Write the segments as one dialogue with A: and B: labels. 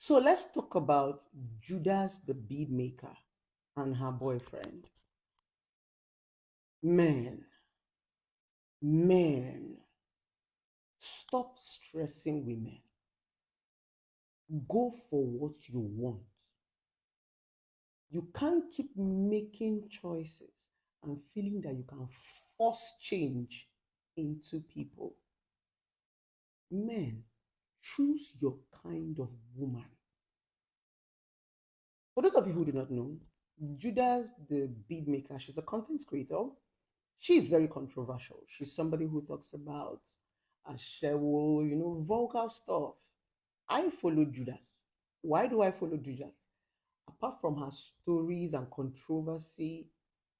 A: So let's talk about Judas the bead maker and her boyfriend. Man, man, stop stressing women. Go for what you want. You can't keep making choices and feeling that you can force change into people. Men, choose your kind of woman. For those of you who do not know, Judas the bead maker, she's a content creator. She is very controversial. She's somebody who talks about Ashewo, vulgar stuff. I follow Judas. Why do I follow Judas? Apart from her stories and controversy,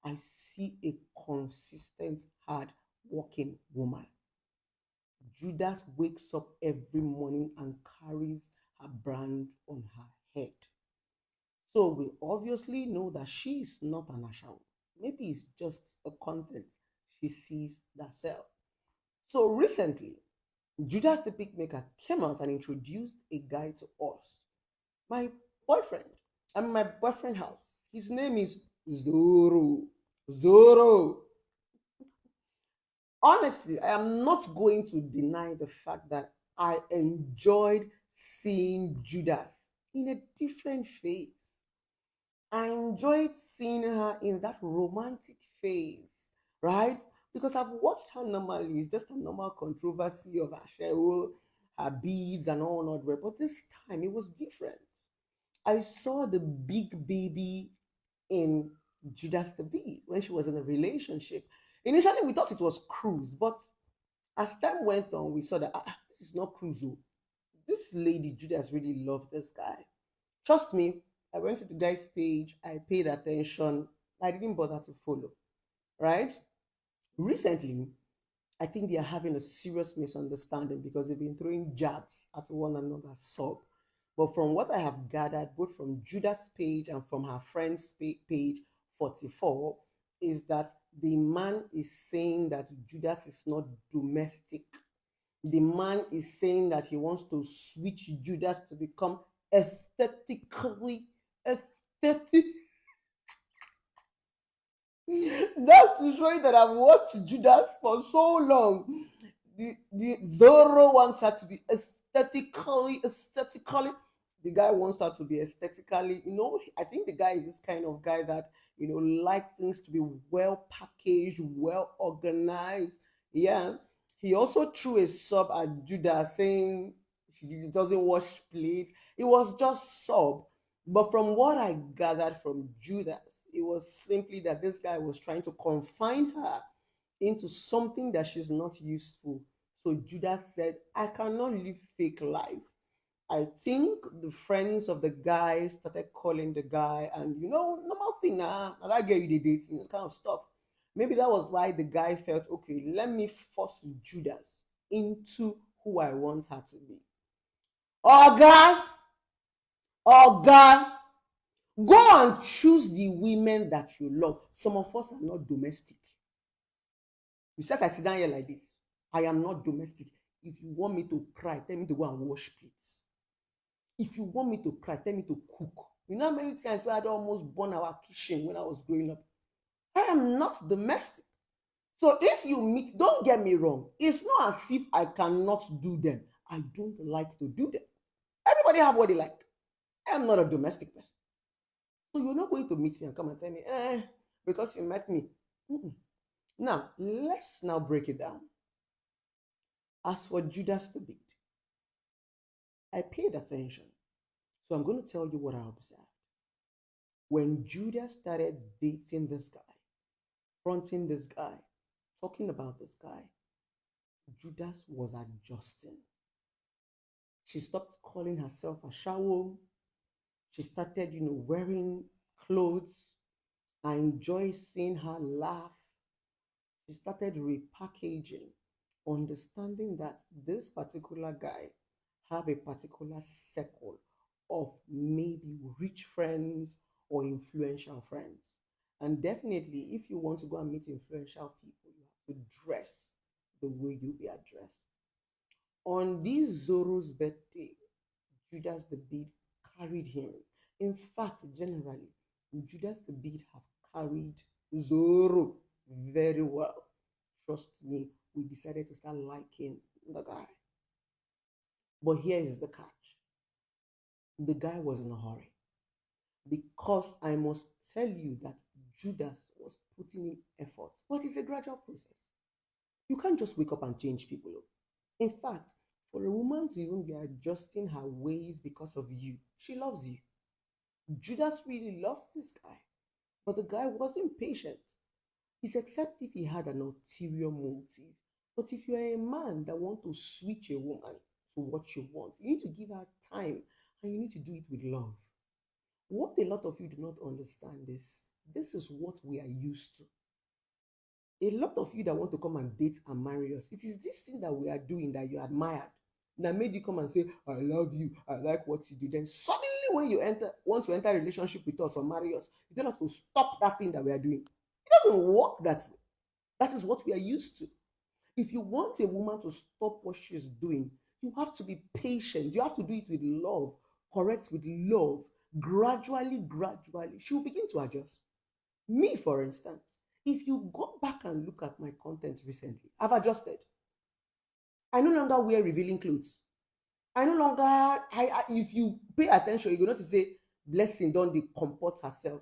A: I see a consistent, hard working woman. Judas wakes up every morning and carries her brand on her head. So we obviously know that she is not an Ashawo. Maybe it's just a content she sees that sell. So recently, Judas the Maker came out and introduced a guy to us. My boyfriend. I'm in my boyfriend house. His name is Zoro. Zoro. Honestly, I am not going to deny the fact that I enjoyed seeing Judas in a different phase. I enjoyed seeing her in that romantic phase, right? Because I've watched her normally, it's just a normal controversy of her show, her beads, and all not well. But this time it was different. I saw the big baby in Judas the Bee when she was in a relationship. Initially, we thought it was cruise, but as time went on, we saw that this is not cruise. Oh. This lady, Judas, really loved this guy. Trust me, I went to the guy's page, I paid attention, I didn't bother to follow, right? Recently, I think they are having a serious misunderstanding because they've been throwing jabs at one another sub. But from what I have gathered, both from Judas' page and from her friend's page 44, is that the man is saying that Judas is not domestic. The man is saying that he wants to switch Judas to become aesthetically aesthetic. That's to show you that I've watched Judas for so long. The Zorro wants her to be aesthetically. The guy wants her to be aesthetically. I think the guy is this kind of guy that like things to be well packaged, well organized. Yeah. He also threw a sub at Judas saying she doesn't wash plates. It was just sub. But from what I gathered from Judas, it was simply that this guy was trying to confine her into something that she's not useful. So Judas said, I cannot live fake life. I think the friends of the guy started calling the guy, and normal thing now, that girl you did dating, this kind of stuff. Maybe that was why the guy felt, okay, let me force Judas into who I want her to be. Oga, Oga, go and choose the women that you love. Some of us are not domestic. You said I sit down here like this. I am not domestic. If you want me to cry, tell me to go and wash plates. If you want me to cry, tell me to cook. You know how many times we had almost burn our kitchen when I was growing up? I am not domestic. So if you meet, don't get me wrong, it's not as if I cannot do them. I don't like to do them. Everybody have what they like. I am not a domestic person. So you're not going to meet me and come and tell me, because you met me. Mm-mm. Now, let's now break it down. As for Judas the Big, I paid attention. So I'm going to tell you what I observed. When Judas started dating this guy, fronting this guy, talking about this guy, Judas was adjusting. She stopped calling herself a shawo. She started, wearing clothes. I enjoy seeing her laugh. She started repackaging, understanding that this particular guy have a particular circle of maybe rich friends or influential friends. And definitely, if you want to go and meet influential people, you have to dress the way you be addressed. On this Zoro's birthday, Judas the Bid carried him. In fact, generally, Judas the Beat have carried Zoro very well. Trust me, we decided to start liking the guy. But here is the catch: the guy was in a hurry, because I must tell you that Judas was putting in effort. But it's a gradual process. You can't just wake up and change people. In fact, for a woman to even be adjusting her ways because of you, she loves you. Judas really loved this guy, but the guy wasn't patient. It's except if he had an ulterior motive. But if you're a man that want to switch a woman to what you want, you need to give her time, and you need to do it with love. What a lot of you do not understand is this is what we are used to. A lot of you that want to come and date and marry us, it is this thing that we are doing that you admired that made you come and say, I love you, I like what you do. Then suddenly, when you want to enter a relationship with us or marry us, you tell us to stop that thing that we are doing. It doesn't work that way. That is what we are used to. If you want a woman to stop what she's doing, you have to be patient. You have to do it with love, correct with love. Gradually, gradually, she will begin to adjust. Me, for instance, if you go back and look at my content recently, I've adjusted. I no longer wear revealing clothes. I no longer, if you pay attention, you're going to say, Blessing don't decomport herself.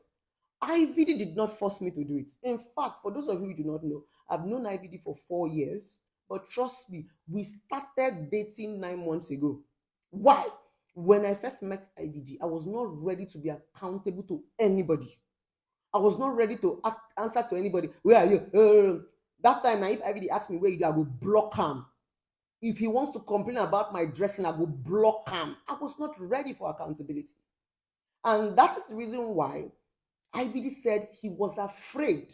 A: IVD did not force me to do it. In fact, for those of you who do not know, I've known IVD for 4 years, but trust me, we started dating 9 months ago. Why? When I first met IVD, I was not ready to be accountable to anybody. I was not ready to answer to anybody. Where are you? That time, now, if IVD asks me where you are, I will block him. If he wants to complain about my dressing, I will block him. I was not ready for accountability. And that is the reason why IVD said he was afraid